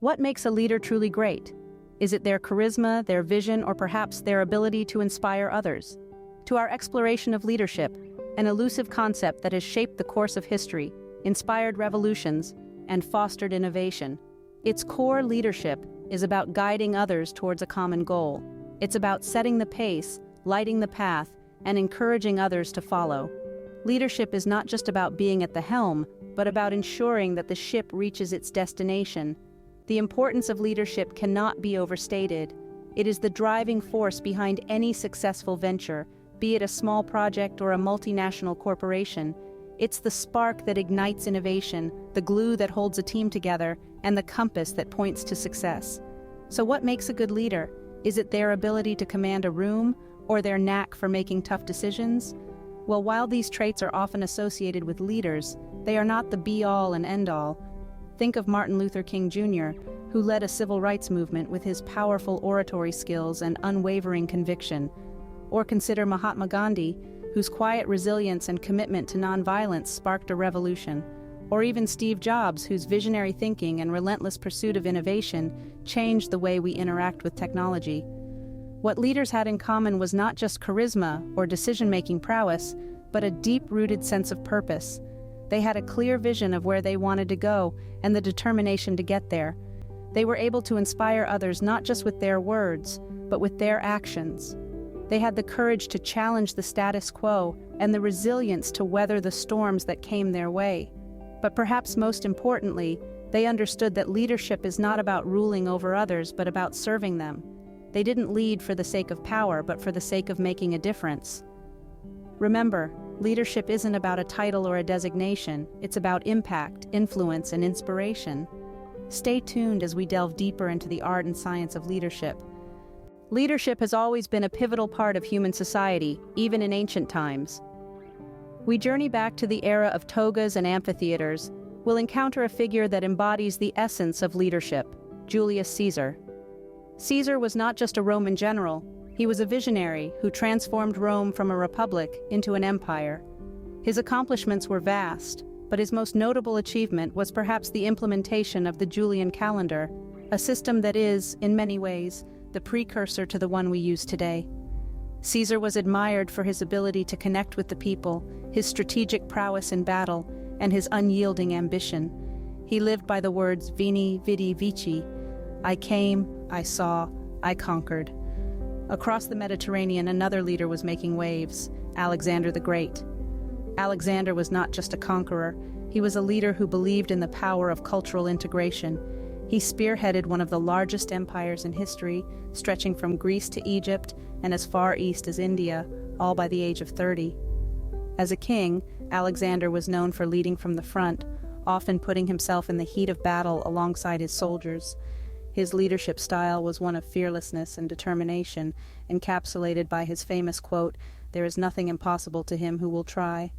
What makes a leader truly great? Is it their charisma, their vision, or perhaps their ability to inspire others? To our exploration of leadership, an elusive concept that has shaped the course of history, inspired revolutions, and fostered innovation. Its core, leadership, is about guiding others towards a common goal. It's about setting the pace, lighting the path, and encouraging others to follow. Leadership is not just about being at the helm, but about ensuring that the ship reaches its destination. The importance of leadership cannot be overstated. It is the driving force behind any successful venture, be it a small project or a multinational corporation. It's the spark that ignites innovation, the glue that holds a team together, and the compass that points to success. So what makes a good leader? Is it their ability to command a room, or their knack for making tough decisions? Well, while these traits are often associated with leaders, they are not the be-all and end-all. Think of Martin Luther King Jr., who led a civil rights movement with his powerful oratory skills and unwavering conviction. Or consider Mahatma Gandhi, whose quiet resilience and commitment to nonviolence sparked a revolution. Or even Steve Jobs, whose visionary thinking and relentless pursuit of innovation changed the way we interact with technology. What leaders had in common was not just charisma or decision-making prowess, but a deep-rooted sense of purpose. They had a clear vision of where they wanted to go and the determination to get there. They were able to inspire others not just with their words, but with their actions. They had the courage to challenge the status quo and the resilience to weather the storms that came their way. But perhaps most importantly, they understood that leadership is not about ruling over others, but about serving them. They didn't lead for the sake of power, but for the sake of making a difference. Remember, leadership isn't about a title or a designation. It's about impact, influence, and inspiration. Stay tuned as we delve deeper into the art and science of leadership. Leadership has always been a pivotal part of human society, even in ancient times. We journey back to the era of togas and amphitheaters. We'll encounter a figure that embodies the essence of leadership, Julius Caesar. Caesar was not just a Roman general. He was a visionary who transformed Rome from a republic into an empire. His accomplishments were vast, but his most notable achievement was perhaps the implementation of the Julian calendar, a system that is, in many ways, the precursor to the one we use today. Caesar was admired for his ability to connect with the people, his strategic prowess in battle, and his unyielding ambition. He lived by the words Veni, Vidi, Vici. I came, I saw, I conquered. Across the Mediterranean, another leader was making waves, Alexander the Great. Alexander was not just a conqueror, he was a leader who believed in the power of cultural integration. He spearheaded one of the largest empires in history, stretching from Greece to Egypt and as far east as India, all by the age of 30. As a king, Alexander was known for leading from the front, often putting himself in the heat of battle alongside his soldiers. His leadership style was one of fearlessness and determination, encapsulated by his famous quote, "There is nothing impossible to him who will try."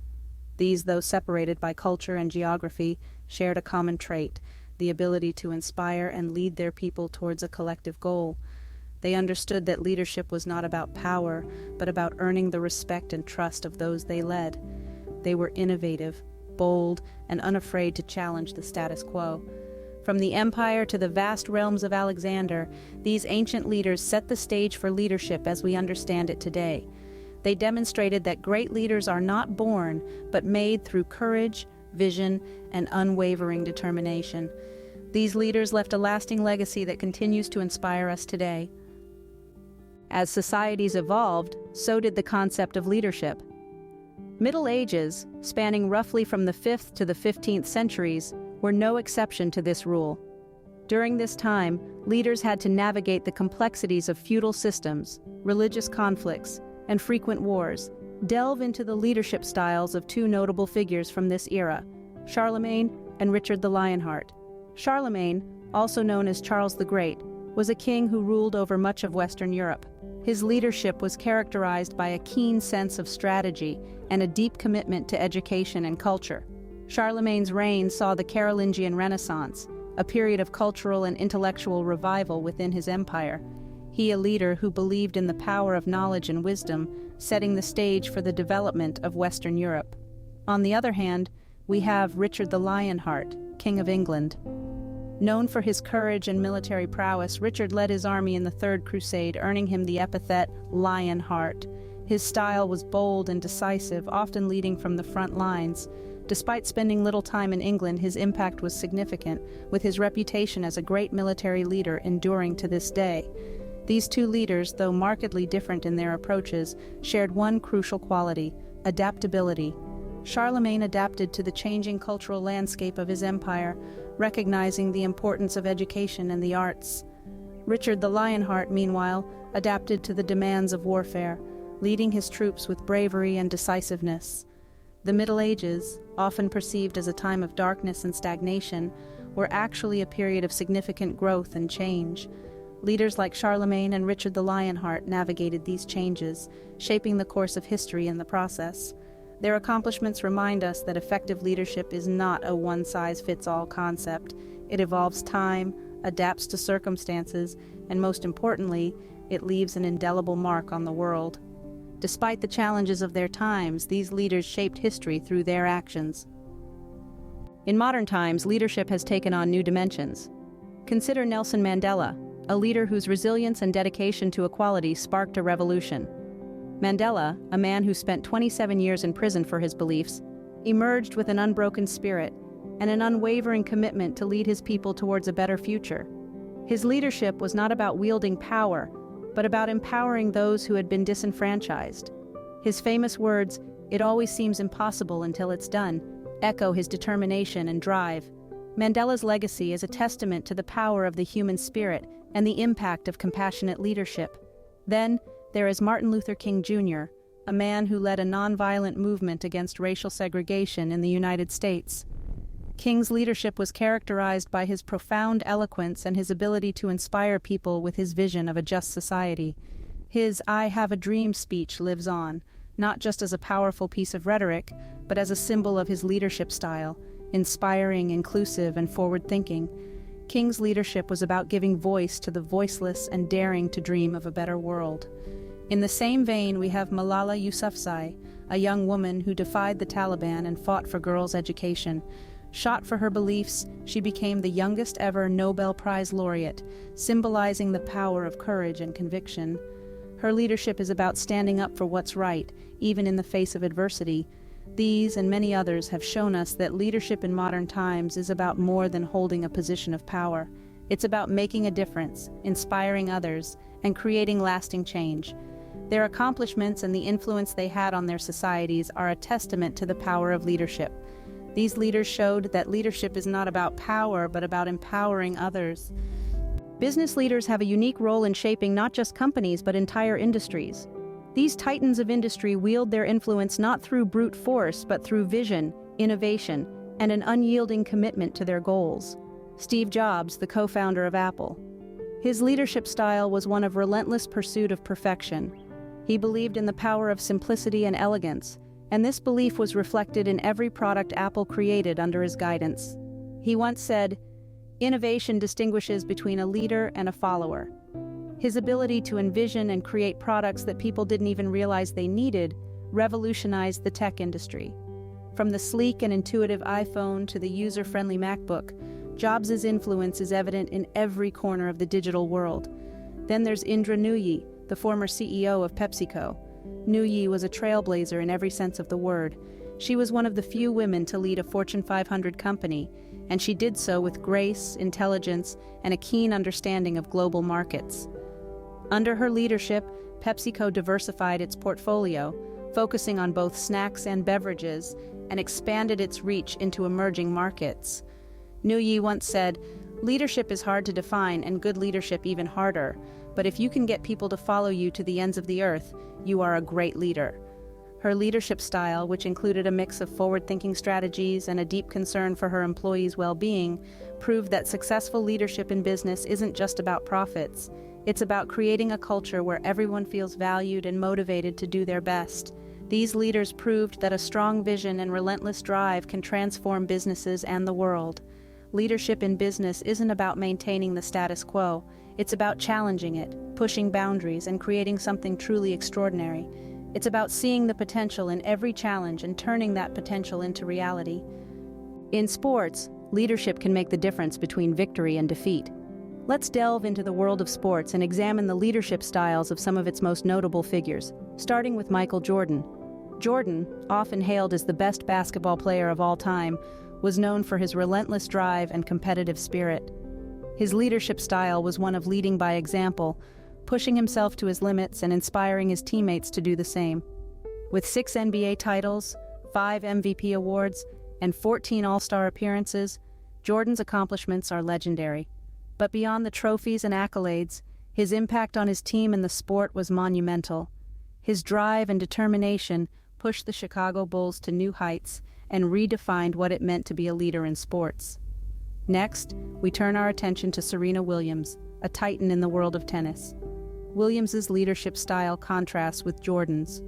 These, though separated by culture and geography, shared a common trait, the ability to inspire and lead their people towards a collective goal. They understood that leadership was not about power, but about earning the respect and trust of those they led. They were innovative, bold, and unafraid to challenge the status quo. From the empire to the vast realms of Alexander, these ancient leaders set the stage for leadership as we understand it today. They demonstrated that great leaders are not born, but made through courage, vision, and unwavering determination. These leaders left a lasting legacy that continues to inspire us today. As societies evolved, so did the concept of leadership. Middle Ages, spanning roughly from the 5th to the 15th centuries, were no exception to this rule. During this time, leaders had to navigate the complexities of feudal systems, religious conflicts, and frequent wars. Delve into the leadership styles of two notable figures from this era, Charlemagne and Richard the Lionheart. Charlemagne, also known as Charles the Great, was a king who ruled over much of Western Europe. His leadership was characterized by a keen sense of strategy and a deep commitment to education and culture. Charlemagne's reign saw the Carolingian Renaissance, a period of cultural and intellectual revival within his empire. He, a leader who believed in the power of knowledge and wisdom, setting the stage for the development of Western Europe. On the other hand, we have Richard the Lionheart, King of England. Known for his courage and military prowess, Richard led his army in the Third Crusade, earning him the epithet Lionheart. His style was bold and decisive, often leading from the front lines. Despite spending little time in England, his impact was significant, with his reputation as a great military leader enduring to this day. These two leaders, though markedly different in their approaches, shared one crucial quality: adaptability. Charlemagne adapted to the changing cultural landscape of his empire, recognizing the importance of education and the arts. Richard the Lionheart, meanwhile, adapted to the demands of warfare, leading his troops with bravery and decisiveness. The Middle Ages, often perceived as a time of darkness and stagnation, were actually a period of significant growth and change. Leaders like Charlemagne and Richard the Lionheart navigated these changes, shaping the course of history in the process. Their accomplishments remind us that effective leadership is not a one-size-fits-all concept. It evolves time, adapts to circumstances, and most importantly, it leaves an indelible mark on the world. Despite the challenges of their times, these leaders shaped history through their actions. In modern times, leadership has taken on new dimensions. Consider Nelson Mandela, a leader whose resilience and dedication to equality sparked a revolution. Mandela, a man who spent 27 years in prison for his beliefs, emerged with an unbroken spirit and an unwavering commitment to lead his people towards a better future. His leadership was not about wielding power, but about empowering those who had been disenfranchised. His famous words, "It always seems impossible until it's done," echo his determination and drive. Mandela's legacy is a testament to the power of the human spirit and the impact of compassionate leadership. Then, there is Martin Luther King Jr., a man who led a nonviolent movement against racial segregation in the United States. King's leadership was characterized by his profound eloquence and his ability to inspire people with his vision of a just society. His "I Have a Dream" speech lives on, not just as a powerful piece of rhetoric, but as a symbol of his leadership style, inspiring, inclusive, and forward-thinking. King's leadership was about giving voice to the voiceless and daring to dream of a better world. In the same vein, we have Malala Yousafzai, a young woman who defied the Taliban and fought for girls' education. Shot for her beliefs, she became the youngest ever Nobel Prize laureate, symbolizing the power of courage and conviction. Her leadership is about standing up for what's right, even in the face of adversity. These and many others have shown us that leadership in modern times is about more than holding a position of power. It's about making a difference, inspiring others, and creating lasting change. Their accomplishments and the influence they had on their societies are a testament to the power of leadership. These leaders showed that leadership is not about power, but about empowering others. Business leaders have a unique role in shaping not just companies, but entire industries. These titans of industry wield their influence not through brute force, but through vision, innovation, and an unyielding commitment to their goals. Steve Jobs, the co-founder of Apple. His leadership style was one of relentless pursuit of perfection. He believed in the power of simplicity and elegance, and this belief was reflected in every product Apple created under his guidance. He once said, "Innovation distinguishes between a leader and a follower." His ability to envision and create products that people didn't even realize they needed revolutionized the tech industry. From the sleek and intuitive iPhone to the user-friendly MacBook, Jobs' influence is evident in every corner of the digital world. Then there's Indra Nooyi, the former CEO of PepsiCo. Nooyi was a trailblazer in every sense of the word. She was one of the few women to lead a Fortune 500 company, and she did so with grace, intelligence, and a keen understanding of global markets. Under her leadership, PepsiCo diversified its portfolio, focusing on both snacks and beverages, and expanded its reach into emerging markets. Nooyi once said, "Leadership is hard to define and good leadership even harder, but if you can get people to follow you to the ends of the earth, you are a great leader." Her leadership style, which included a mix of forward-thinking strategies and a deep concern for her employees' well-being, proved that successful leadership in business isn't just about profits. It's about creating a culture where everyone feels valued and motivated to do their best. These leaders proved that a strong vision and relentless drive can transform businesses and the world. Leadership in business isn't about maintaining the status quo. It's about challenging it, pushing boundaries, and creating something truly extraordinary. It's about seeing the potential in every challenge and turning that potential into reality. In sports, leadership can make the difference between victory and defeat. Let's delve into the world of sports and examine the leadership styles of some of its most notable figures, starting with Michael Jordan. Jordan, often hailed as the best basketball player of all time, was known for his relentless drive and competitive spirit. His leadership style was one of leading by example, pushing himself to his limits and inspiring his teammates to do the same. With 6 NBA titles, 5 MVP awards, and 14 All-Star appearances, Jordan's accomplishments are legendary. But beyond the trophies and accolades, his impact on his team and the sport was monumental. His drive and determination pushed the Chicago Bulls to new heights and redefined what it meant to be a leader in sports. Next, we turn our attention to Serena Williams, a titan in the world of tennis. Williams's leadership style contrasts with Jordan's.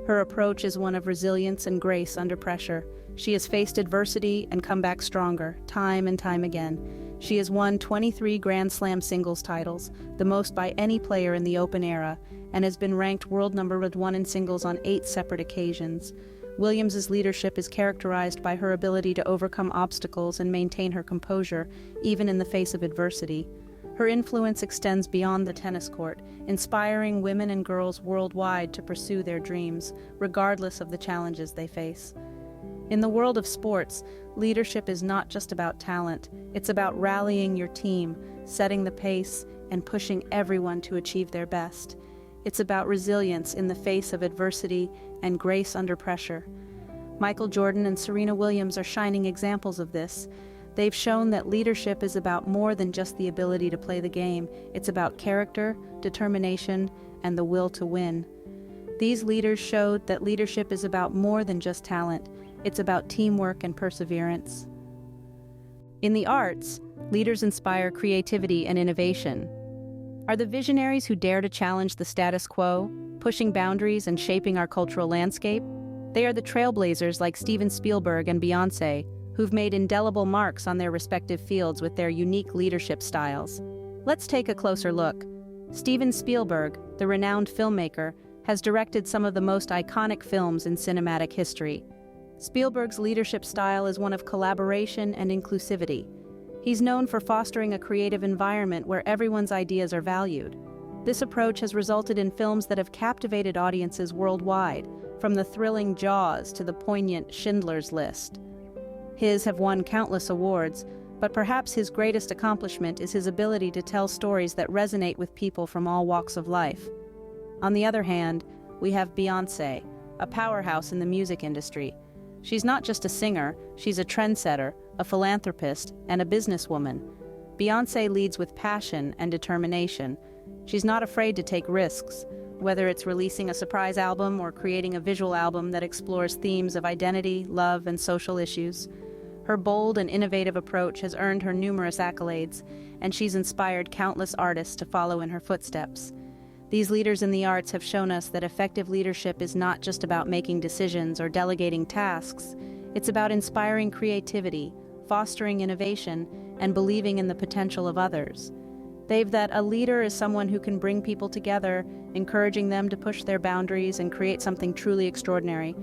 Her approach is one of resilience and grace under pressure. She has faced adversity and come back stronger, time and time again. She has won 23 Grand Slam singles titles, the most by any player in the Open era, and has been ranked world number 1 in singles on 8 separate occasions. Williams's leadership is characterized by her ability to overcome obstacles and maintain her composure, even in the face of adversity. Her influence extends beyond the tennis court, inspiring women and girls worldwide to pursue their dreams, regardless of the challenges they face. In the world of sports, leadership is not just about talent. It's about rallying your team, setting the pace, and pushing everyone to achieve their best. It's about resilience in the face of adversity and grace under pressure. Michael Jordan and Serena Williams are shining examples of this. They've shown that leadership is about more than just the ability to play the game. It's about character, determination, and the will to win. These leaders showed that leadership is about more than just talent. It's about teamwork and perseverance. In the arts, leaders inspire creativity and innovation. Are the visionaries who dare to challenge the status quo, pushing boundaries and shaping our cultural landscape? They are the trailblazers like Steven Spielberg and Beyoncé, who've made indelible marks on their respective fields with their unique leadership styles. Let's take a closer look. Steven Spielberg, the renowned filmmaker, has directed some of the most iconic films in cinematic history. Spielberg's leadership style is one of collaboration and inclusivity. He's known for fostering a creative environment where everyone's ideas are valued. This approach has resulted in films that have captivated audiences worldwide, from the thrilling Jaws to the poignant Schindler's List. His have won countless awards, but perhaps his greatest accomplishment is his ability to tell stories that resonate with people from all walks of life. On the other hand, we have Beyoncé, a powerhouse in the music industry. She's not just a singer, she's a trendsetter, a philanthropist, and a businesswoman. Beyoncé leads with passion and determination. She's not afraid to take risks, whether it's releasing a surprise album or creating a visual album that explores themes of identity, love, and social issues. Her bold and innovative approach has earned her numerous accolades, and she's inspired countless artists to follow in her footsteps. These leaders in the arts have shown us that effective leadership is not just about making decisions or delegating tasks. It's about inspiring creativity, fostering innovation, and believing in the potential of others. That a leader is someone who can bring people together, encouraging them to push their boundaries and create something truly extraordinary.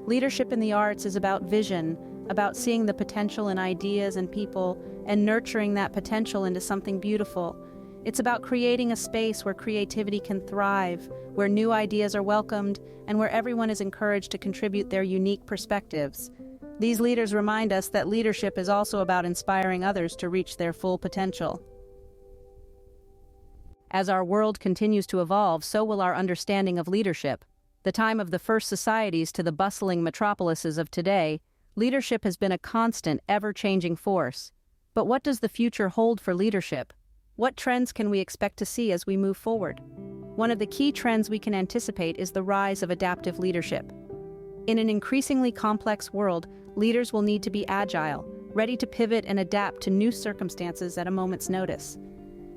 Leadership in the arts is about vision, about seeing the potential in ideas and people, and nurturing that potential into something beautiful. It's about creating a space where creativity can thrive, where new ideas are welcomed, and where everyone is encouraged to contribute their unique perspectives. These leaders remind us that leadership is also about inspiring others to reach their full potential. As our world continues to evolve, so will our understanding of leadership. The time of the first societies to the bustling metropolises of today, leadership has been a constant, ever-changing force. But what does the future hold for leadership? What trends can we expect to see as we move forward? One of the key trends we can anticipate is the rise of adaptive leadership. In an increasingly complex world, leaders will need to be agile, ready to pivot and adapt to new circumstances at a moment's notice.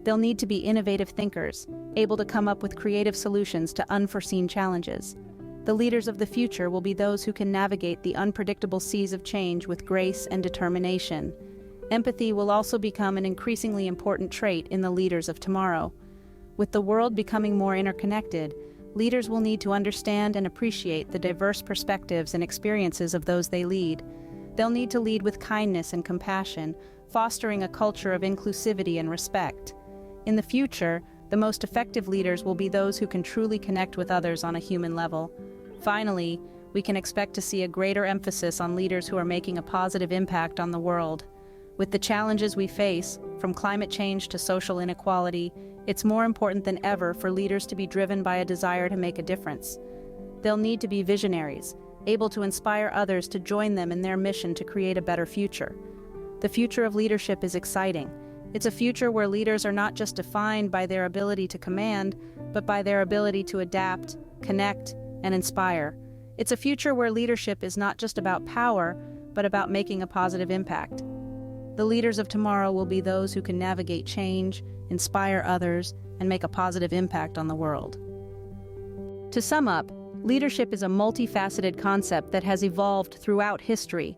They'll need to be innovative thinkers, able to come up with creative solutions to unforeseen challenges. The leaders of the future will be those who can navigate the unpredictable seas of change with grace and determination. Empathy will also become an increasingly important trait in the leaders of tomorrow. With the world becoming more interconnected, leaders will need to understand and appreciate the diverse perspectives and experiences of those they lead. They'll need to lead with kindness and compassion, fostering a culture of inclusivity and respect. In the future, the most effective leaders will be those who can truly connect with others on a human level. Finally, we can expect to see a greater emphasis on leaders who are making a positive impact on the world. With the challenges we face, from climate change to social inequality, it's more important than ever for leaders to be driven by a desire to make a difference. They'll need to be visionaries, able to inspire others to join them in their mission to create a better future. The future of leadership is exciting. It's a future where leaders are not just defined by their ability to command, but by their ability to adapt, connect, and inspire. It's a future where leadership is not just about power, but about making a positive impact. The leaders of tomorrow will be those who can navigate change, inspire others, and make a positive impact on the world. To sum up, leadership is a multifaceted concept that has evolved throughout history.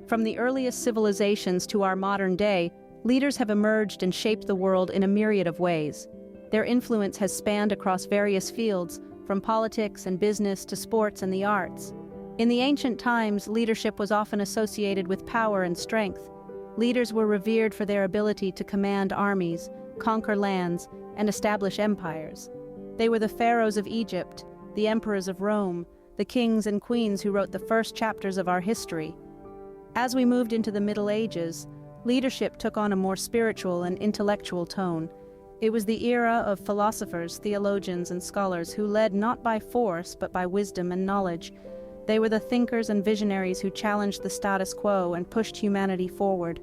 From the earliest civilizations to our modern day, leaders have emerged and shaped the world in a myriad of ways. Their influence has spanned across various fields, from politics and business to sports and the arts. In the ancient times, leadership was often associated with power and strength. Leaders were revered for their ability to command armies, conquer lands, and establish empires. They were the pharaohs of Egypt, the emperors of Rome, the kings and queens who wrote the first chapters of our history. As we moved into the Middle Ages, leadership took on a more spiritual and intellectual tone. It was the era of philosophers, theologians, and scholars who led not by force but by wisdom and knowledge. They were the thinkers and visionaries who challenged the status quo and pushed humanity forward.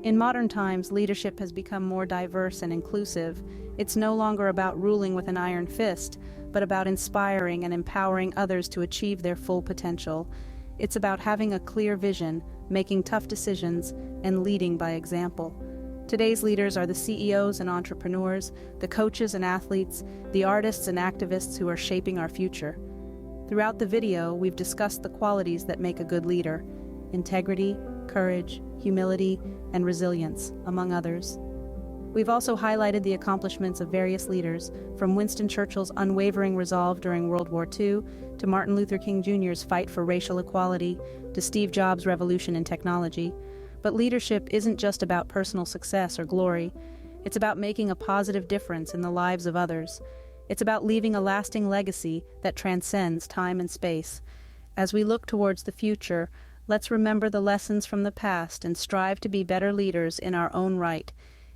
In modern times, leadership has become more diverse and inclusive. It's no longer about ruling with an iron fist, but about inspiring and empowering others to achieve their full potential. It's about having a clear vision, making tough decisions, and leading by example. Today's leaders are the CEOs and entrepreneurs, the coaches and athletes, the artists and activists who are shaping our future. Throughout the video, we've discussed the qualities that make a good leader: integrity, courage, humility, and resilience, among others. We've also highlighted the accomplishments of various leaders, from Winston Churchill's unwavering resolve during World War II, to Martin Luther King Jr.'s fight for racial equality, to Steve Jobs' revolution in technology. But leadership isn't just about personal success or glory. It's about making a positive difference in the lives of others. It's about leaving a lasting legacy that transcends time and space. As we look towards the future, let's remember the lessons from the past and strive to be better leaders in our own right.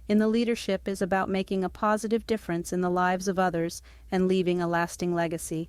Leadership is about making a positive difference in the lives of others and leaving a lasting legacy.